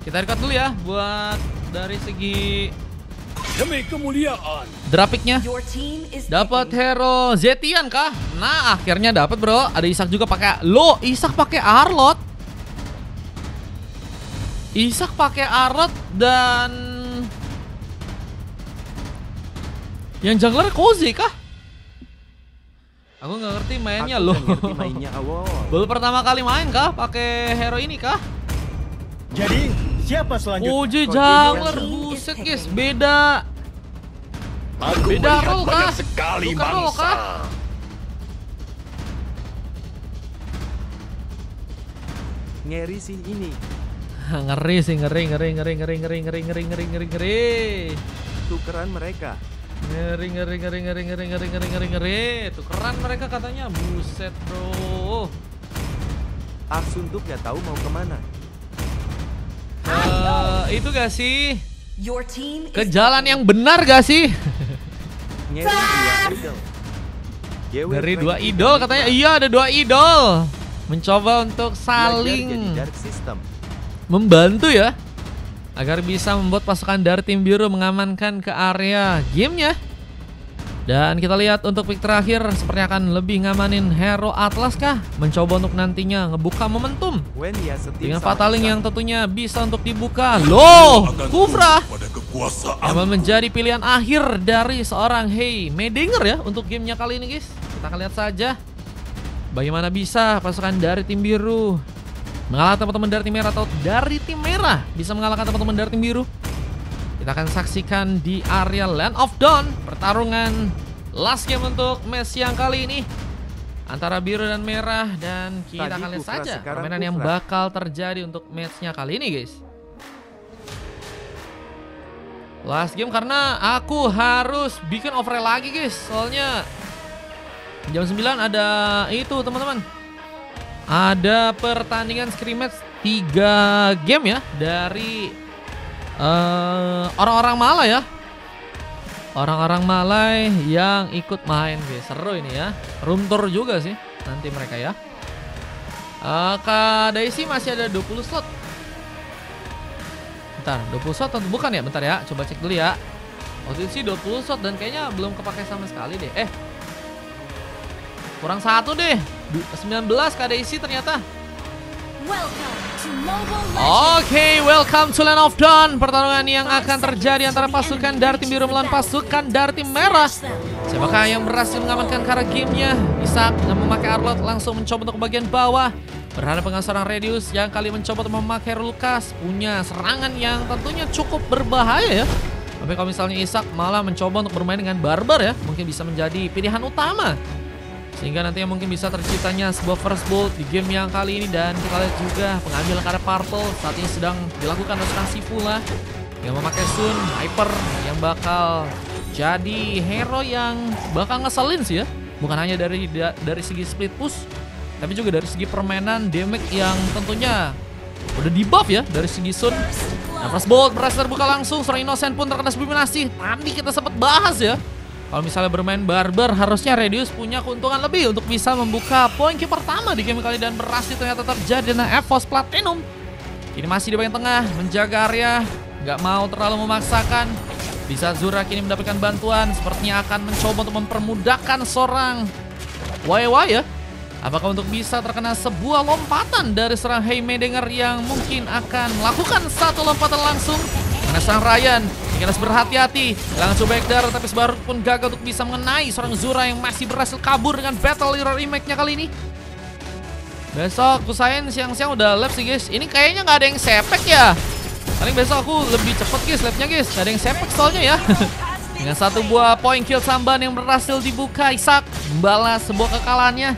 Kita record dulu ya buat dari segi demi kemuliaan. Drapiknya. Dapat hero Zetian kah? Nah, akhirnya dapat, Bro. Ada Isak juga pakai Isak pakai Arlot. Isak pakai Arlot dan yang jungler Koze kah? Aku nggak ngerti mainnya loh. Baru pertama kali main kah pakai hero ini kah? Jadi siapa selanjutnya? Koze jungler, buset guys, beda. Beda role kah? Sekali Bukan role kah? Ngeri sih ini. Ngeri sih, ngeri. Tukeran mereka. Ngeri. Tukeran mereka katanya, buset bro. Arsuntuk gak tahu mau kemana. Itu gak sih? Ke jalan yang benar gak sih? Dari dua idol katanya. Iya, ada dua idol. Mencoba untuk saling membantu ya, agar bisa membuat pasukan dari tim biru mengamankan ke area gamenya. Dan kita lihat untuk pick terakhir sepertinya akan lebih ngamanin hero Atlas kah? Mencoba untuk nantinya ngebuka momentum dengan Fataling yang tentunya bisa untuk dibuka. Loh, Kufra yang menjadi pilihan akhir dari seorang Heimerdinger ya untuk gamenya kali ini guys. Kita akan lihat saja bagaimana bisa pasukan dari tim biru mengalahkan teman-teman dari tim merah, atau dari tim merah bisa mengalahkan teman-teman dari tim biru. Kita akan saksikan di area Land of Dawn pertarungan last game untuk match yang kali ini antara biru dan merah, dan kita akan lihat saja permainan yang bakal terjadi untuk matchnya kali ini guys. Last game karena aku harus bikin overlay lagi guys, soalnya jam 9 ada itu teman-teman, ada pertandingan scrimmage 3 game ya dari orang-orang Malai ya. Orang-orang Malai yang ikut main guys. Seru ini ya. Room tour juga sih nanti mereka ya. Kak Daisy masih ada 20 slot. Bentar, 20 slot atau bukan ya? Bentar ya, coba cek dulu ya. Waktu itu sih 20 slot dan kayaknya belum kepakai sama sekali deh. Kurang satu deh. 19 Kak Daisy ternyata. Oke, welcome to Land of Dawn. Pertarungan yang akan terjadi antara pasukan dari tim biru melawan pasukan dari tim merah. Siapakah yang berhasil mengamankan cara gamenya? Isak yang memakai Arlot langsung mencoba untuk bagian bawah, berhadapan dengan seorang Radius yang kali mencoba untuk memakai Lukas. Punya serangan yang tentunya cukup berbahaya ya. Tapi kalau misalnya Isak malah mencoba untuk bermain dengan Barbar ya, mungkin bisa menjadi pilihan utama, sehingga nantinya mungkin bisa terciptanya sebuah first blood di game yang kali ini. Dan kita lihat juga pengambilan karena Purple saat ini sedang dilakukan oleh seorang Sivula yang memakai Sun Hyper yang bakal jadi hero yang bakal ngeselin sih ya. Bukan hanya dari segi split push, tapi juga dari segi permainan damage yang tentunya udah di buff ya dari segi Sun. Nah, first blood berhasil terbuka langsung, seorang Innocent pun terkena sublimasi. Tadi kita sempat bahas ya, kalau misalnya bermain Barbar harusnya Radius punya keuntungan lebih untuk bisa membuka poin kill pertama di game kali, dan berhasil ternyata terjadi. Nah, EVOS Platinum ini masih di bagian tengah menjaga area, nggak mau terlalu memaksakan. Bisa Zura kini mendapatkan bantuan, sepertinya akan mencoba untuk mempermudahkan seorang YY ya. Apakah untuk bisa terkena sebuah lompatan dari seorang Heimerdinger yang mungkin akan melakukan satu lompatan langsung karena seorang Ryan yang harus berhati-hati. Langsung coba Ekdar, tapi Sebarut pun gagal untuk bisa mengenai seorang Zura yang masih berhasil kabur dengan Battle Hero Remake-nya kali ini. Besok Kusain siang-siang udah lab sih guys. Ini kayaknya nggak ada yang sepek ya. Paling besok aku lebih cepet guys labnya guys. Nggak ada yang sepek soalnya ya. Dengan satu buah point kill tambahan yang berhasil dibuka, Isak membalas sebuah kekalahannya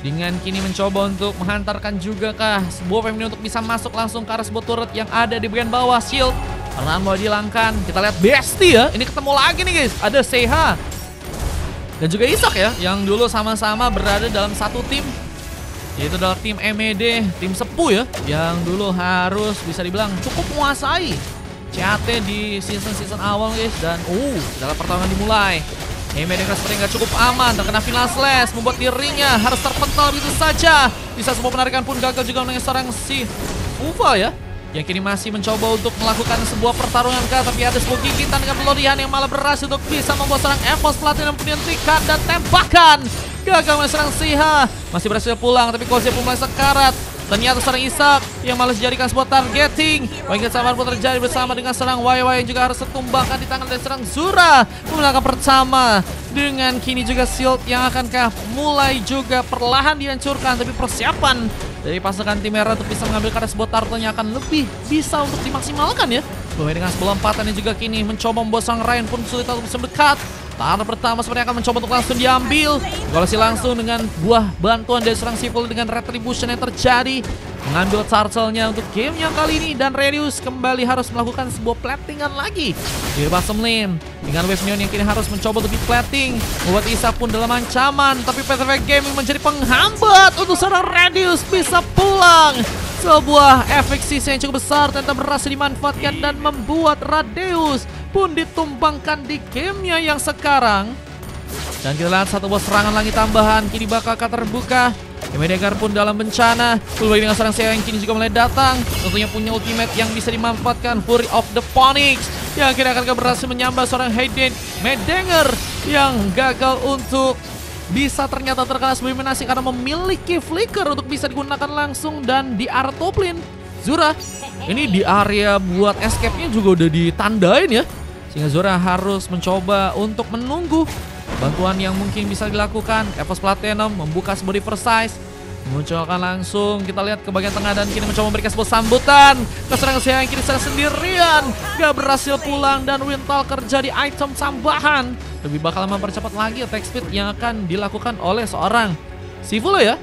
dengan kini mencoba untuk menghantarkan juga kah sebuah family untuk bisa masuk langsung ke arah sebuah turret yang ada di bagian bawah. Shield perlahan mau dihilangkan. Kita lihat Besti ya, ini ketemu lagi nih guys. Ada Seha dan juga Isak ya, yang dulu sama-sama berada dalam satu tim, yaitu adalah tim MED, tim sepuh ya, yang dulu harus bisa dibilang cukup menguasai CAT di season-season awal guys. Dan dalam pertarungan dimulai, Heimerdinger seperti nggak cukup aman, terkena final slash, membuat dirinya harus terpental begitu saja. Bisa sebuah penarikan pun gagal juga dengan seorang si Uval ya. yang kini masih mencoba untuk melakukan sebuah pertarungan kah, tapi ada sebuah gigitan dengan pelorian yang malah berhasil untuk bisa membuat serang EVOS Platinum dihentikan dan tembakan gagal menyerang Siha. Masih berhasil pulang tapi Koze pun mulai sekarat. Ternyata serang Isak yang malah dijadikan sebuah targeting. Poin sabar pun terjadi bersama dengan serang YY yang juga harus ditumbangkan di tangan dari serang Zura. Memenangkan pertama dengan kini juga shield yang akankah mulai juga perlahan dihancurkan. Tapi persiapan dari pasukan tim merah untuk bisa mengambil karena sebuah turtle-nya akan lebih bisa untuk dimaksimalkan ya. Bahwa dengan sebuah lompatan yang juga kini mencoba membuat sang Ryan pun sulit untuk bisa mendekat. Tahanan pertama sebenarnya akan mencoba untuk langsung diambil. Golasi langsung dengan buah bantuan dari serang Sivul dengan retribution yang terjadi. Mengambil turtle-nya untuk game yang kali ini. Dan Radius kembali harus melakukan sebuah platingan lagi di bottom lane. Dengan wave neon yang kini harus mencoba untuk di-plating. Membuat Isak pun dalam ancaman. Tapi PTV Gaming menjadi penghambat untuk serang Radius bisa pulang. Sebuah efek sisa yang cukup besar ternyata berhasil dimanfaatkan dan membuat Radius pun ditumbangkan di gamenya yang sekarang. Dan kita lihat satu buah serangan langit tambahan kini bakal terbuka. Medegar pun dalam bencana. Berbagi dengan serang saya yang kini juga mulai datang. Tentunya punya ultimate yang bisa dimanfaatkan, Fury of the Phoenix, yang akhirnya akan berhasil menyambar seorang Hayden Medegar yang gagal untuk bisa ternyata terkena sebuah eliminasi karena memiliki flicker untuk bisa digunakan langsung. Dan di area top lane Zura ini di area buat escape-nya juga udah ditandain ya. Sehingga Zura harus mencoba untuk menunggu bantuan yang mungkin bisa dilakukan. EVOS Platinum membuka sebuah reverse, munculkan langsung. Kita lihat ke bagian tengah dan kini mencoba memberikan sebuah sambutan ke serang saya yang kini sedang sendirian. Gak berhasil pulang dan Windtalker jadi item tambahan. Lebih bakal mempercepat lagi attack speed yang akan dilakukan oleh seorang Sivul ya.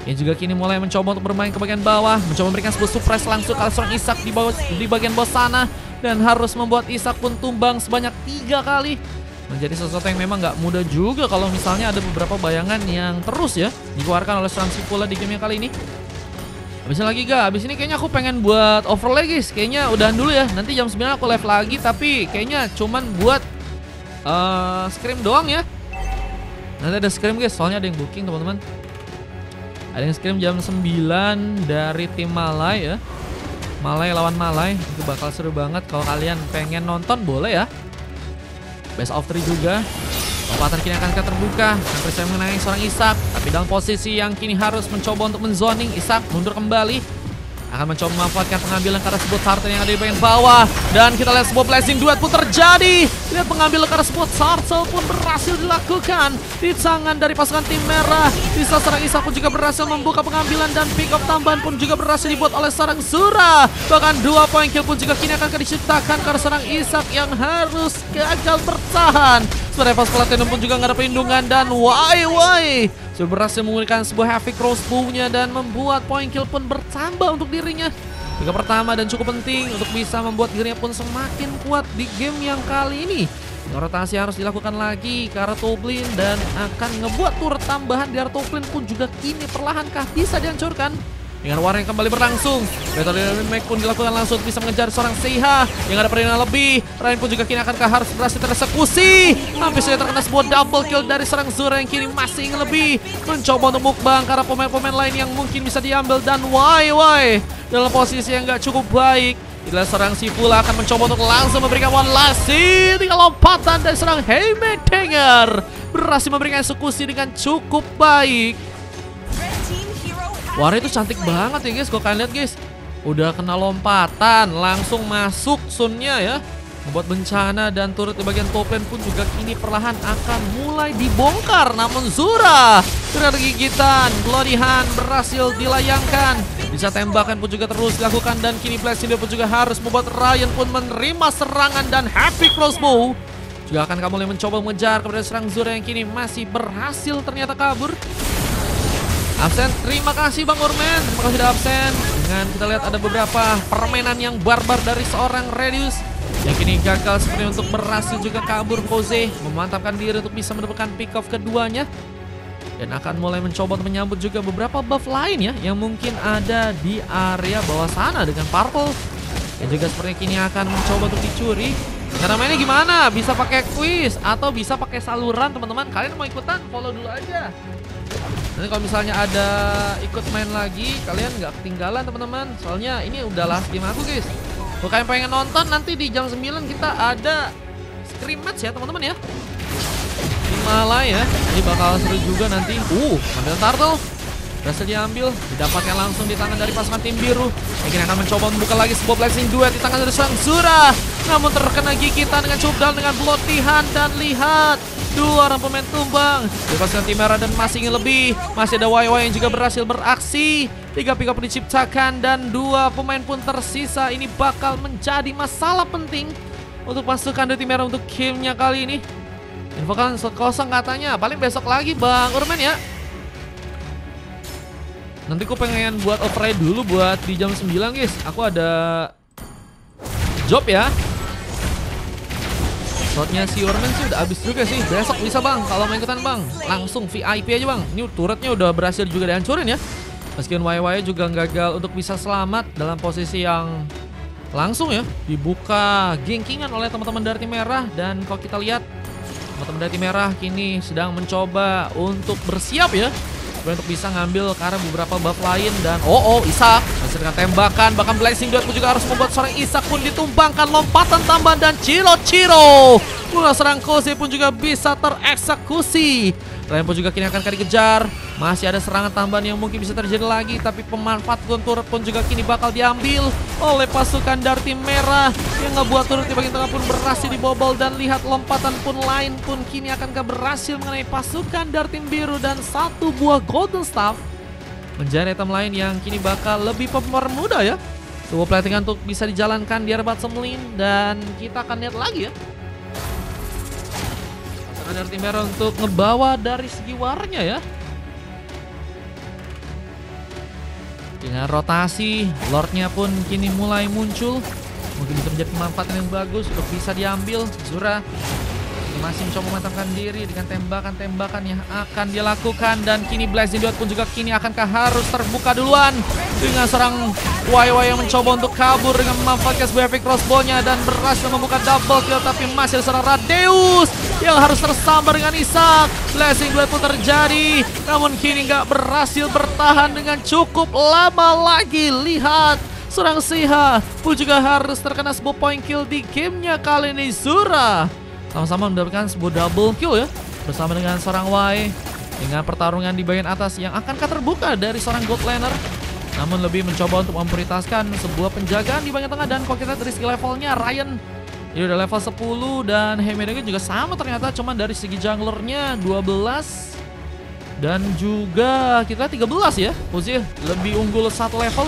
Yang juga kini mulai mencoba untuk bermain ke bagian bawah. Mencoba memberikan sebuah surprise langsung ke seorang Isak di bagian bawah sana. Dan harus membuat Isak pun tumbang sebanyak 3 kali. Menjadi sesuatu yang memang gak mudah juga kalau misalnya ada beberapa bayangan yang terus ya dikeluarkan oleh seorang Sivula di game yang kali ini. Habisin lagi gak? Habis ini kayaknya aku pengen buat overlay guys. Kayaknya udahan dulu ya. Nanti jam 9 aku live lagi. Tapi kayaknya cuman buat scrim doang ya. Nanti ada scrim guys. Soalnya ada yang booking teman-teman. Ada yang scrim jam 9 dari tim Malay ya. Malay lawan Malay. Itu bakal seru banget. Kalau kalian pengen nonton boleh ya. Best of 3 juga. Lompatan kini akan terbuka. Hampir saya mengenai seorang Isak. Tapi dalam posisi yang kini harus mencoba untuk menzoning. Isak mundur kembali. Akan mencoba memanfaatkan pengambilan karena sebuah turtle yang ada di bagian bawah. Dan kita lihat sebuah blessing duet pun terjadi. Lihat pengambilan karena sebuah turtle pun berhasil dilakukan di tangan dari pasukan tim merah. Bisa serang Isak pun juga berhasil membuka pengambilan. Dan pick up tambahan pun juga berhasil dibuat oleh serang Zura. Bahkan 2 poin kill pun juga kini akan diciptakan karena serang Isak yang harus gagal bertahan. Sebenarnya EVOS Platinum pun juga nggak ada perlindungan. Dan YY sudah berhasil memulihkan sebuah heavy crossbow-nya dan membuat poin kill pun bertambah untuk dirinya. Juga pertama dan cukup penting untuk bisa membuat dirinya pun semakin kuat di game yang kali ini. Rotasi harus dilakukan lagi ke arah top lane dan akan ngebuat turret tambahan di arah top lane pun juga kini perlahankah bisa dihancurkan. Dengan war yang kembali berlangsung, Battle Remake pun dilakukan langsung bisa mengejar seorang Seiha yang ada perlindungan lebih. Ryan pun juga kini akankah harus berhasil tereksekusi. Hampir saja terkena sebuah double kill dari serang Zura yang kini masih ingin lebih mencoba untuk mukbang karena pemain-pemain lain yang mungkin bisa diambil. Dan YY dalam posisi yang gak cukup baik. Itulah serang Sivula akan mencoba untuk langsung memberikan one last hit. Tinggal lompatan dari serang Heimerdinger berhasil memberikan eksekusi dengan cukup baik. Warna itu cantik banget ya guys, kalau kalian lihat guys. Udah kena lompatan, langsung masuk sunnya ya. Membuat bencana dan turut di bagian top lane pun juga kini perlahan akan mulai dibongkar. Namun Zura dengan gigitan, Bloody Hand berhasil dilayangkan. Bisa tembakan pun juga terus dilakukan dan kini Blessing pun juga harus membuat Ryan pun menerima serangan dan happy crossbow. Juga akan mulai mencoba mengejar kepada serang Zura yang kini masih berhasil ternyata kabur. Absen, terima kasih Bang Ormen, terima kasih sudah absen. Dengan kita lihat ada beberapa permainan yang barbar dari seorang Radius yang kini gagal seperti untuk berhasil juga kabur. Koze memantapkan diri untuk bisa mendapatkan pick off keduanya dan akan mulai mencoba untuk menyambut juga beberapa buff lain ya yang mungkin ada di area bawah sana dengan Purple yang juga sepertinya kini akan mencoba untuk dicuri. Cara mainnya gimana? Bisa pakai quiz atau bisa pakai saluran teman-teman. Kalian mau ikutan? Follow dulu aja. Nanti kalau misalnya ada ikut main lagi, kalian nggak ketinggalan teman-teman. Soalnya ini udah last game aku guys. Kalau kalian pengen nonton, nanti di jam 9 kita ada scrim match ya teman-teman ya. Himalaya, ini bakal seru juga nanti. Ambil turtle. Berhasil diambil, didapatkan langsung di tangan dari pasukan tim biru. Mungkin akan mencoba membuka lagi sebuah blessing duet di tangan dari Sang Zura. Namun terkena gigitan dengan cubdal dengan pelotihan. Dan lihat, dua orang pemain tumbang di pasukan tim merah dan masih ingin lebih. Masih ada YY yang juga berhasil beraksi. 3 pick up diciptakan dan 2 pemain pun tersisa. Ini bakal menjadi masalah penting untuk pasukan dari tim merah untuk gamenya kali ini. Info kan slot kosong katanya, paling besok lagi Bang Urban ya. Nanti aku pengen buat override dulu buat di jam 9 guys. Aku ada job ya. Slotnya si Urban sih udah habis juga sih. Besok bisa bang, kalau mau ikutan bang, langsung VIP aja bang. Ini turretnya udah berhasil juga dihancurin ya. Meskipun YY juga gagal untuk bisa selamat dalam posisi yang langsung ya dibuka gengkingan oleh teman-teman dari tim merah. Dan kalau kita lihat, teman-teman dari tim merah kini sedang mencoba untuk bersiap ya, untuk bisa ngambil ke arah beberapa buff lain. Dan Isak masih dengan tembakan, bahkan blessing duet pun juga harus membuat seorang Isak pun ditumbangkan. Lompatan tambahan dan Chiro bola serang Kose pun juga bisa tereksekusi. Lain pun juga kini akan dikejar. Masih ada serangan tambahan yang mungkin bisa terjadi lagi, tapi pemanfaatan turret pun juga kini bakal diambil oleh pasukan dari tim merah, yang ngebuat turret di bagian tengah pun berhasil dibobol. Dan lihat, lompatan pun lain pun kini akan berhasil mengenai pasukan dari tim biru. Dan 1 buah golden staff menjadi item lain yang kini bakal lebih mempermudah ya sebuah platingan untuk bisa dijalankan di area bottom lane. Dan kita akan lihat lagi ya dari tim merah untuk ngebawa dari segi warnya ya. Dengan rotasi, Lordnya pun kini mulai muncul. Mungkin bisa menjadi pemanfaatan yang bagus untuk bisa diambil. Zura masih mencoba memantapkan diri dengan tembakan-tembakan yang akan dilakukan. Dan kini Blazing Duet pun juga kini akankah harus terbuka duluan dengan serang YY yang mencoba untuk kabur dengan memanfaatkan sebuah efek crossbow-nya dan berhasil membuka double kill. Tapi masih ada serang Radeus yang harus tersambar dengan Isak. Blazing Duet pun terjadi, namun kini nggak berhasil bertahan dengan cukup lama lagi. Lihat, serang Siha pun juga harus terkena sebuah point kill di gamenya kali ini. Zura sama-sama mendapatkan sebuah double kill ya bersama dengan seorang Y, dengan pertarungan di bagian atas yang akankah terbuka dari seorang gold laner. Namun lebih mencoba untuk memprioritaskan sebuah penjagaan di bagian tengah. Dan kalau kita dari segi levelnya, Ryan ini udah level 10 dan Hemedega juga sama ternyata, cuman dari segi junglernya 12 dan juga kita 13 ya. Uzi lebih unggul 1 level.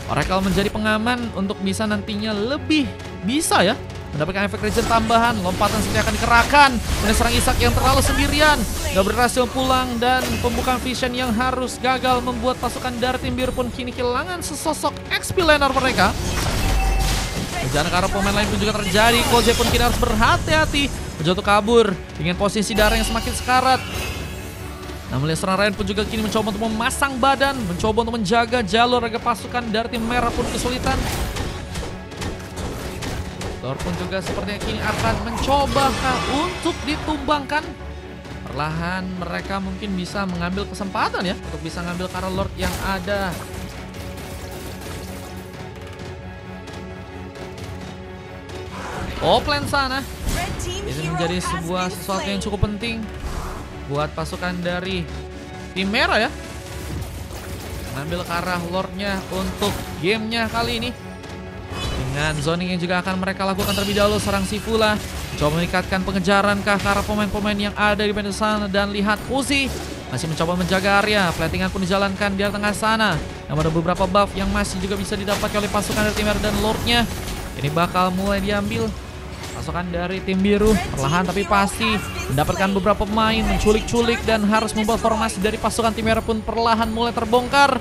Oracle menjadi pengaman untuk bisa nantinya lebih bisa ya mendapatkan efek regen tambahan. Lompatan seperti akan dikerahkan. Ini serang Isak yang terlalu sendirian, gak berhasil pulang. Dan pembukaan vision yang harus gagal membuat pasukan dari tim biru pun kini kehilangan sesosok XP laner mereka. Kejaran ke arah pemain lain pun juga terjadi. Koje pun kini harus berhati-hati menjatuh kabur dengan posisi darah yang semakin sekarat. Namun serang Ryan pun juga kini mencoba untuk memasang badan, mencoba untuk menjaga jalur agar pasukan dari tim merah pun kesulitan. Lord pun juga sepertinya kini akan mencoba untuk ditumbangkan. Perlahan mereka mungkin bisa mengambil kesempatan ya untuk bisa ngambil karena Lord yang ada. Plan sana. Ini menjadi sebuah sesuatu yang cukup penting buat pasukan dari tim merah ya. Mengambil ke arah Lordnya untuk gamenya kali ini. Dengan zoning yang juga akan mereka lakukan terlebih dahulu. Serang Sifula coba meningkatkan pengejaran ke arah pemain-pemain yang ada di bagian sana. Dan lihat, Uzi masih mencoba menjaga area. Platingan pun dijalankan di tengah sana. Namun ada beberapa buff yang masih juga bisa didapatkan oleh pasukan dari tim merah. Dan Lordnya ini bakal mulai diambil pasukan dari tim biru. Perlahan tapi pasti mendapatkan beberapa pemain, menculik-culik, dan harus membuat formasi dari pasukan tim merah pun perlahan mulai terbongkar.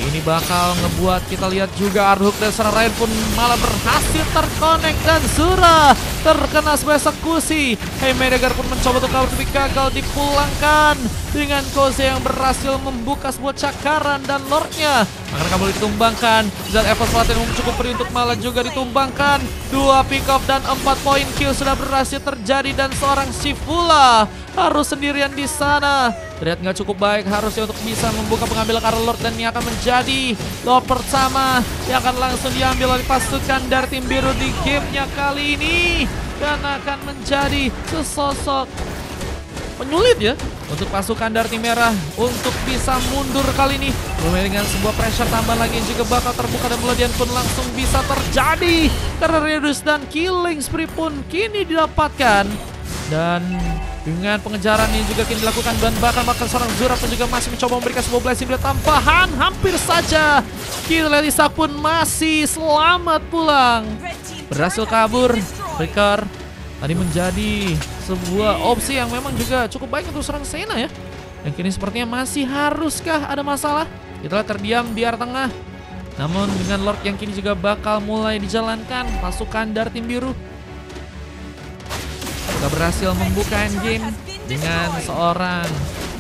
Ini bakal ngebuat kita lihat juga Arhuk dan serang Ryan pun malah berhasil terkonek. Dan Zura terkena sebuah eksekusi. Hemedega pun mencoba untuk kabur tapi gagal dipulangkan dengan Kose yang berhasil membuka sebuah cakaran. Dan Lordnya Akan kembali ditumbangkan. Dan Evos Platinum cukup beri untuk malah juga ditumbangkan. 2 pick off dan 4 poin kill sudah berhasil terjadi. Dan seorang Sivula harus sendirian di sana. Terlihat nggak cukup baik harusnya untuk bisa membuka pengambil Arrow Lord. Dan ini akan menjadi Lord pertama yang akan langsung diambil oleh pasukan dari tim biru di gamenya kali ini. Dan akan menjadi sesosok penyulit ya untuk pasukan dari tim merah untuk bisa mundur kali ini. Bermain dengan sebuah pressure tambahan lagi yang juga bakal terbuka dan melodian pun langsung bisa terjadi. Karena Reduce dan killing spree pun kini didapatkan. Dan dengan pengejaran ini juga kini dilakukan dan bahkan seorang Zura pun juga masih mencoba memberikan sebuah blessing blade tambahan. Hampir saja kita lihat Isak pun masih selamat pulang. Berhasil kabur. Breaker tadi menjadi sebuah opsi yang memang juga cukup baik untuk serang Sena ya. Yang kini sepertinya masih haruskah ada masalah. Itulah terdiam di area tengah. Namun dengan Lord yang kini juga bakal mulai dijalankan pasukan dari tim biru. Sudah berhasil membuka endgame dengan seorang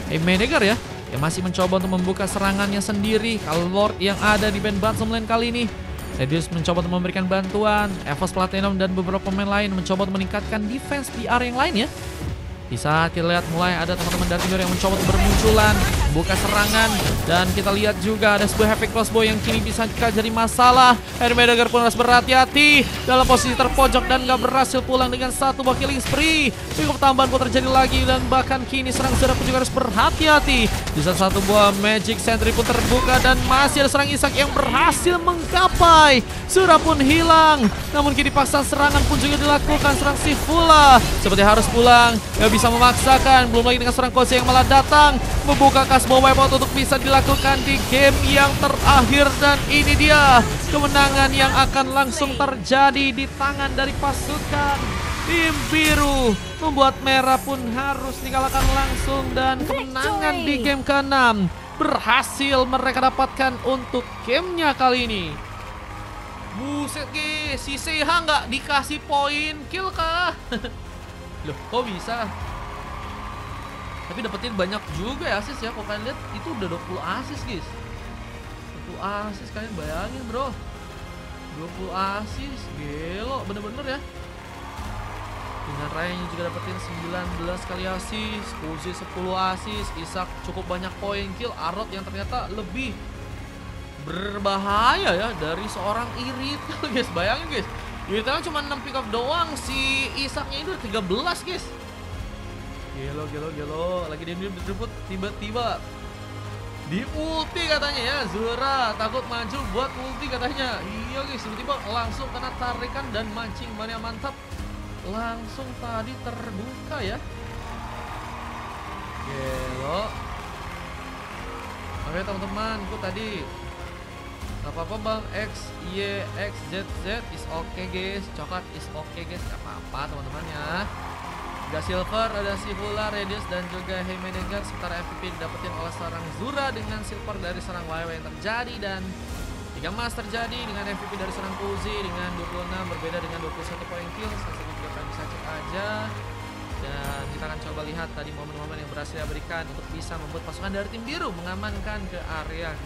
Haymenegar ya. Yang masih mencoba untuk membuka serangannya sendiri. Kalau Lord yang ada di band bottom lane kali ini. Radius mencoba untuk memberikan bantuan. Evos Platinum dan beberapa pemain lain mencoba untuk meningkatkan defense di area yang lain ya. Di saat kita lihat mulai ada teman-teman dari tim yang mencoba untuk bermunculan, buka serangan. Dan kita lihat juga ada sebuah Epic Crossbow yang kini bisa jadi masalah. Haymenegar pun harus berhati-hati dalam posisi terpojok dan gak berhasil pulang dengan satu buah killing spree. Cukup tambahan pun terjadi lagi dan bahkan kini serang Zura pun juga harus berhati-hati. Di saat satu buah Magic Sentry pun terbuka dan masih ada serang Isak yang berhasil menggapai. Zura pun hilang. Namun kini paksa serangan pun juga dilakukan serang Sivula. Seperti harus pulang, gak bisa memaksakan. Belum lagi dengan serang Kose yang malah datang membuka Kasbo wipeout untuk bisa dilakukan di game yang terakhir. Dan ini dia kemenangan yang akan langsung terjadi di tangan dari pasukan tim biru. Membuat merah pun harus dikalahkan langsung. Dan kemenangan di game ke-6 berhasil mereka dapatkan untuk gamenya kali ini. Buset guys, si Seha nggak dikasih poin kill kah? Loh kok bisa? Tapi dapetin banyak juga ya asis ya. Kalau kalian lihat itu udah 20 asis guys. 20 asis kalian bayangin bro. 20 asis, gelo bener-bener ya. Dengan Rayanya juga dapetin 19 kali asis, Uzi 10 asis, Isak cukup banyak poin kill, Arrot yang ternyata lebih berbahaya ya dari seorang Irithel guys. Bayangin guys, Irithel cuma 6 pick up doang, si Isaknya itu 13 guys. Gelo. Lagi dia berebut tiba-tiba di ulti katanya ya. Zura takut maju buat ulti katanya. Iya guys, tiba-tiba langsung kena tarikan dan mancing mana mantap. Langsung tadi terbuka ya. Gelo. Oke teman-teman, aku tadi gak apa-apa bang, X, Y, X, Z, Z is okay guys. Coklat is okay guys, gak apa-apa teman-teman ya. Ada silver, ada Sivula, Radius dan juga Haymenegar. Sementara MVP didapetin oleh seorang Zura dengan silver dari serang YW yang terjadi. Dan 3 emas terjadi dengan MVP dari serang Uzi dengan 26, berbeda dengan 21 poin kill. Saya juga akan bisa cek aja. Dan kita akan coba lihat tadi momen-momen yang berhasil diberikan untuk bisa membuat pasukan dari tim biru mengamankan ke area